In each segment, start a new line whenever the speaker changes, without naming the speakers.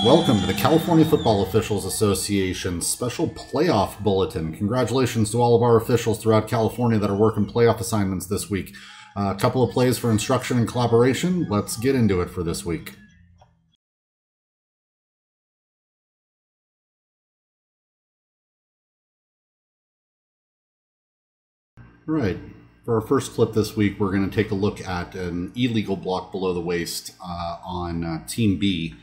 Welcome to the California Football Officials Association special playoff bulletin. Congratulations to all of our officials throughout California that are working playoff assignments this week. A couple of plays for instruction and collaboration. Let's get into it for this week. Right. For our first clip this week, we're going to take a look at an illegal block below the waist on Team B,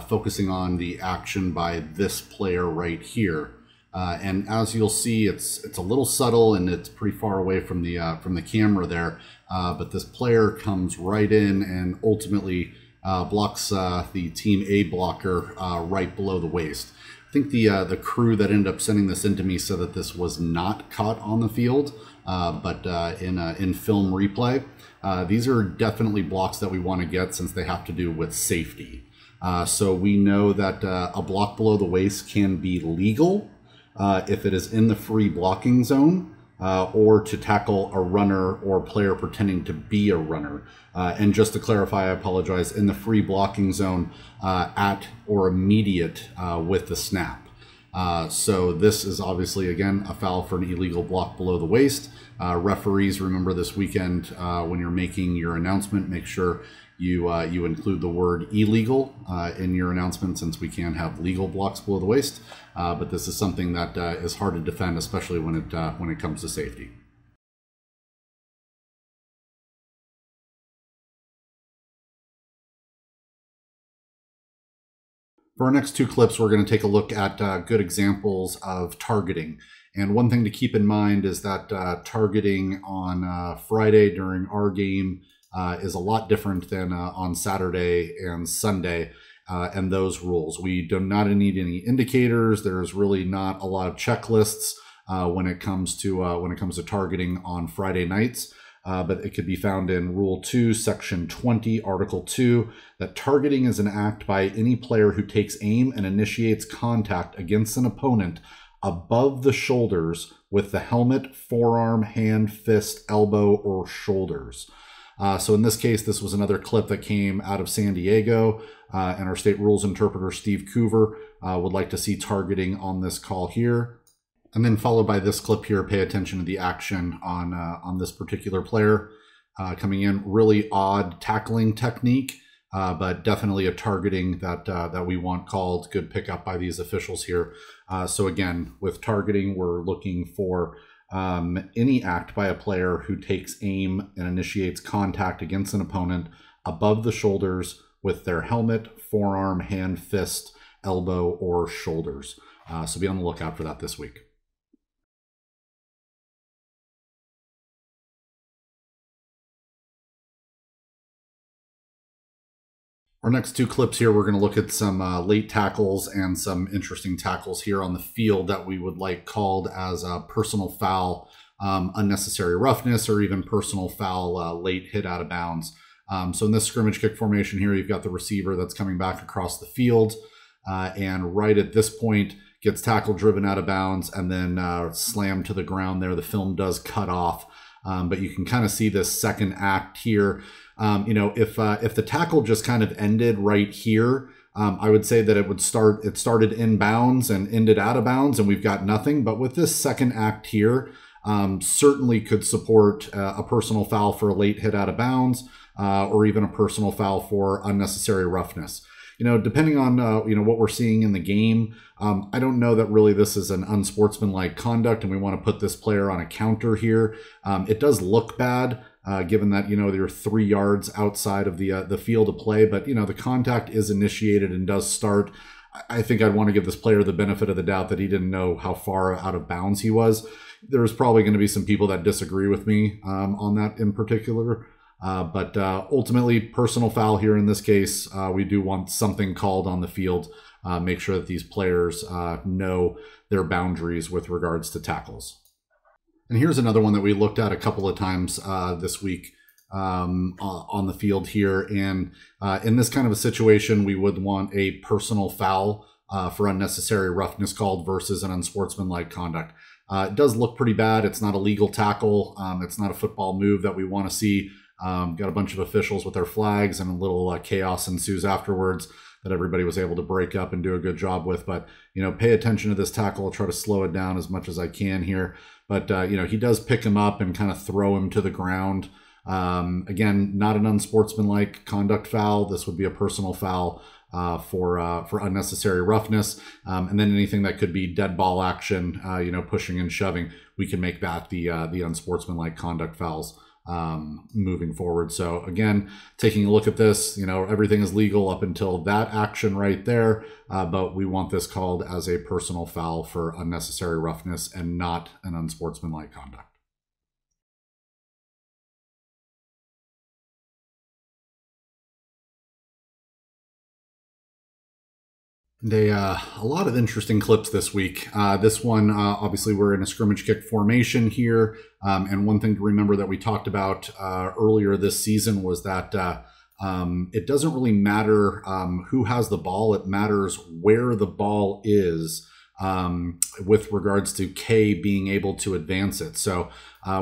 focusing on the action by this player right here. And as you'll see, it's a little subtle and it's pretty far away from the camera there. But this player comes right in and ultimately blocks the Team A blocker right below the waist. I think the crew that ended up sending this into me said that this was not caught on the field. But in film replay, these are definitely blocks that we want to get since they have to do with safety. So we know that a block below the waist can be legal if it is in the free blocking zone or to tackle a runner or player pretending to be a runner. And just to clarify, I apologize, in the free blocking zone at or immediate with the snap. So this is obviously, again, a foul for an illegal block below the waist. Referees, remember this weekend when you're making your announcement, make sure you include the word illegal in your announcement, since we can have legal blocks below the waist. But this is something that is hard to defend, especially when it comes to safety. For our next two clips, we're going to take a look at good examples of targeting. And one thing to keep in mind is that targeting on Friday during our game is a lot different than on Saturday and Sunday and those rules. We do not need any indicators. There's really not a lot of checklists when it comes to targeting on Friday nights. But it could be found in Rule 2, Section 20, Article 2, that targeting is an act by any player who takes aim and initiates contact against an opponent above the shoulders with the helmet, forearm, hand, fist, elbow, or shoulders. So in this case, this was another clip that came out of San Diego, and our state rules interpreter, Steve Coover, would like to see targeting on this call here. And then followed by this clip here, pay attention to the action on this particular player coming in. Really odd tackling technique, but definitely a targeting that we want called. Good pickup by these officials here. So again, with targeting, we're looking for any act by a player who takes aim and initiates contact against an opponent above the shoulders with their helmet, forearm, hand, fist, elbow, or shoulders. So be on the lookout for that this week. Our next two clips here, we're going to look at some late tackles and some interesting tackles here on the field that we would like called as a personal foul, unnecessary roughness, or even personal foul late hit out of bounds. So in this scrimmage kick formation here, you've got the receiver that's coming back across the field and right at this point gets tackle driven out of bounds and then slammed to the ground there. The film does cut off, but you can kind of see this second act here. You know, if the tackle just kind of ended right here, I would say that it started in bounds and ended out of bounds and we've got nothing. But with this second act here, certainly could support a personal foul for a late hit out of bounds or even a personal foul for unnecessary roughness. You know, depending on, you know, what we're seeing in the game, I don't know that really this is an unsportsmanlike conduct and we want to put this player on a counter here. It does look bad. Given that, you know, they're 3 yards outside of the field of play, but, you know, the contact is initiated and does start. I think I'd want to give this player the benefit of the doubt that he didn't know how far out of bounds he was. There's probably going to be some people that disagree with me on that in particular. But ultimately, personal foul here in this case, we do want something called on the field. Make sure that these players know their boundaries with regards to tackles. And here's another one that we looked at a couple of times this week on the field here. And in this kind of a situation, we would want a personal foul for unnecessary roughness called versus an unsportsmanlike conduct. It does look pretty bad. It's not a legal tackle. It's not a football move that we want to see. Got a bunch of officials with their flags, and a little chaos ensues afterwards that everybody was able to break up and do a good job with. But, pay attention to this tackle. I'll try to slow it down as much as I can here. But, he does pick him up and kind of throw him to the ground. Again, not an unsportsmanlike conduct foul. This would be a personal foul for unnecessary roughness. And then anything that could be dead ball action, pushing and shoving, we can make that the unsportsmanlike conduct fouls moving forward. So again, taking a look at this, everything is legal up until that action right there, but we want this called as a personal foul for unnecessary roughness and not an unsportsmanlike conduct. A lot of interesting clips this week. This one, obviously, we're in a scrimmage kick formation here. And one thing to remember that we talked about earlier this season was that it doesn't really matter who has the ball. It matters where the ball is with regards to K being able to advance it. So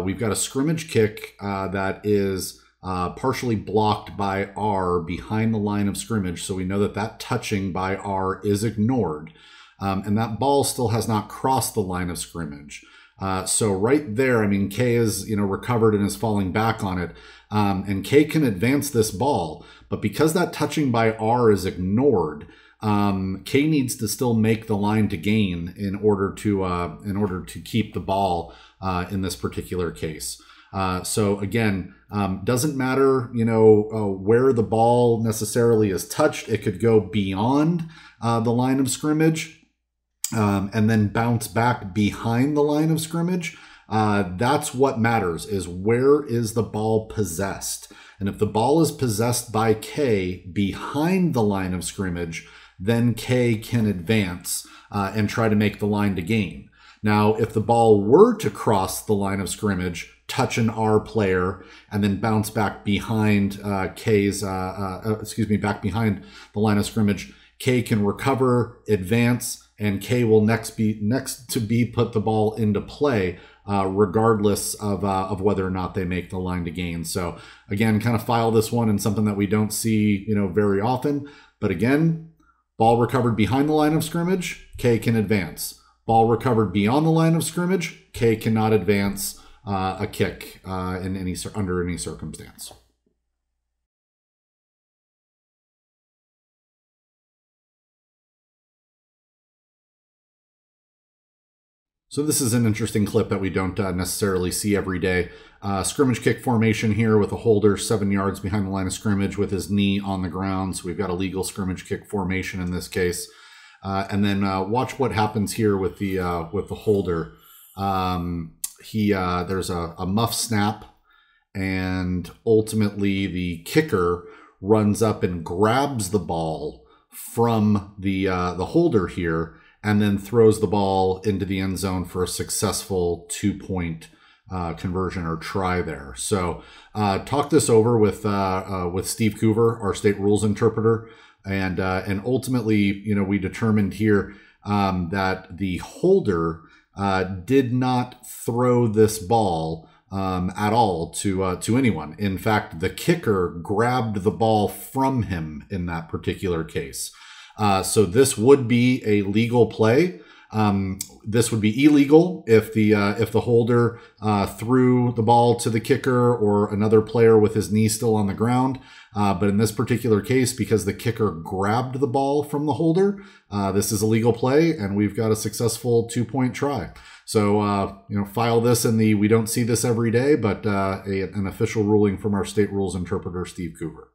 we've got a scrimmage kick that is partially blocked by R behind the line of scrimmage. So we know that that touching by R is ignored. And that ball still has not crossed the line of scrimmage. So right there, I mean, K is, recovered and is falling back on it. And K can advance this ball. But because that touching by R is ignored, K needs to still make the line to gain in order to keep the ball in this particular case. So again, doesn't matter, where the ball necessarily is touched. It could go beyond the line of scrimmage and then bounce back behind the line of scrimmage. That's what matters, is where is the ball possessed? And if the ball is possessed by K behind the line of scrimmage, then K can advance and try to make the line to gain. Now, if the ball were to cross the line of scrimmage, touch an R player, and then bounce back behind back behind the line of scrimmage, K can recover, advance, and K will next to put the ball into play, regardless of whether or not they make the line to gain. So again, kind of file this one in something that we don't see, very often. But again, ball recovered behind the line of scrimmage, K can advance. Ball recovered beyond the line of scrimmage, K cannot advance a kick under any circumstance. So this is an interesting clip that we don't necessarily see every day. Scrimmage kick formation here with a holder 7 yards behind the line of scrimmage with his knee on the ground. So we've got a legal scrimmage kick formation in this case. And then watch what happens here with the holder. There's a muff snap, and ultimately the kicker runs up and grabs the ball from the holder here, and then throws the ball into the end zone for a successful 2-point conversion or try there. So talk this over with Steve Coover, our state rules interpreter, and ultimately, we determined here that the holder did not throw this ball at all to anyone. In fact, the kicker grabbed the ball from him in that particular case. So this would be a legal play. This would be illegal if the holder threw the ball to the kicker or another player with his knee still on the ground. But in this particular case, because the kicker grabbed the ball from the holder, this is a legal play, and we've got a successful 2-point try. So file this in the we don't see this every day, but an official ruling from our state rules interpreter, Steve Coover.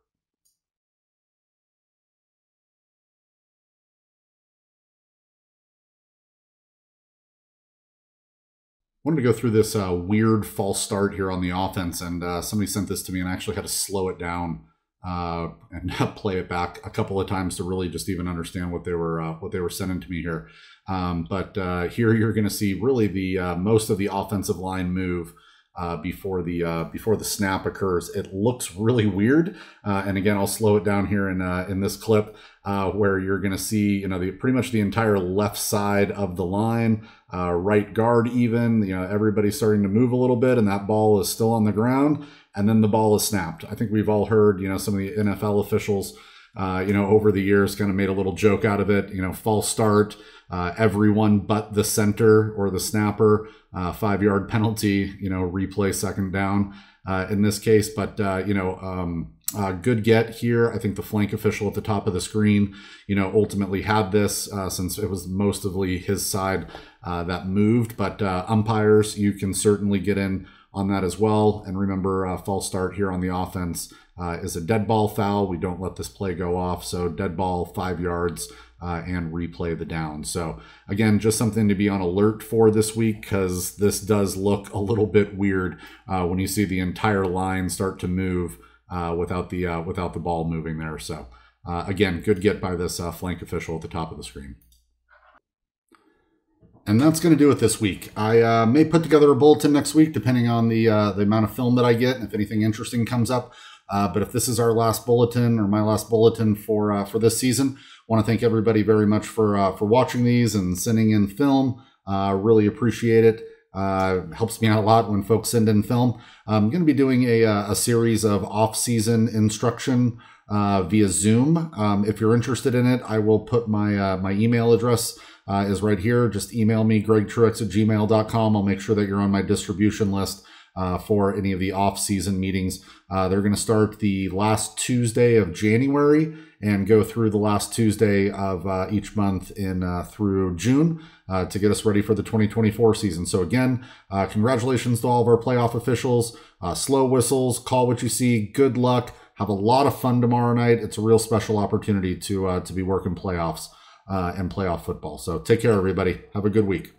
Wanted to go through this weird false start here on the offense, and somebody sent this to me, and I actually had to slow it down and play it back a couple of times to really just even understand what they were sending to me here. But here you're going to see really the most of the offensive line move before the snap occurs. It looks really weird, and again, I'll slow it down here in this clip where you're going to see pretty much the entire left side of the line, right guard even. Everybody's starting to move a little bit, and that ball is still on the ground. and then the ball is snapped. I think we've all heard, some of the NFL officials, over the years kind of made a little joke out of it, false start, everyone but the center or the snapper, 5-yard penalty, replay second down in this case. But, good get here. I think the flank official at the top of the screen, ultimately had this since it was mostly his side that moved. But umpires, you can certainly get in on that as well. And remember, false start here on the offense is a dead ball foul. We don't let this play go off. So dead ball, 5 yards, and replay the down. So again, just something to be on alert for this week, because this does look a little bit weird when you see the entire line start to move without the ball moving there. So again, good get by this flank official at the top of the screen. And that's going to do it this week. I may put together a bulletin next week, depending on the amount of film that I get and if anything interesting comes up. But if this is our last bulletin, or my last bulletin for this season, I want to thank everybody very much for watching these and sending in film. Really appreciate it. Helps me out a lot when folks send in film. I'm going to be doing a series of off-season instruction via Zoom. If you're interested in it, I will put my email address is right here. Just email me, gregtruex@gmail.com. I'll make sure that you're on my distribution list for any of the off-season meetings. They're going to start the last Tuesday of January and go through the last Tuesday of each month through June to get us ready for the 2024 season. So again, congratulations to all of our playoff officials. Slow whistles, call what you see. Good luck. Have a lot of fun tomorrow night. It's a real special opportunity to be working playoffs and playoff football. So take care, everybody. Have a good week.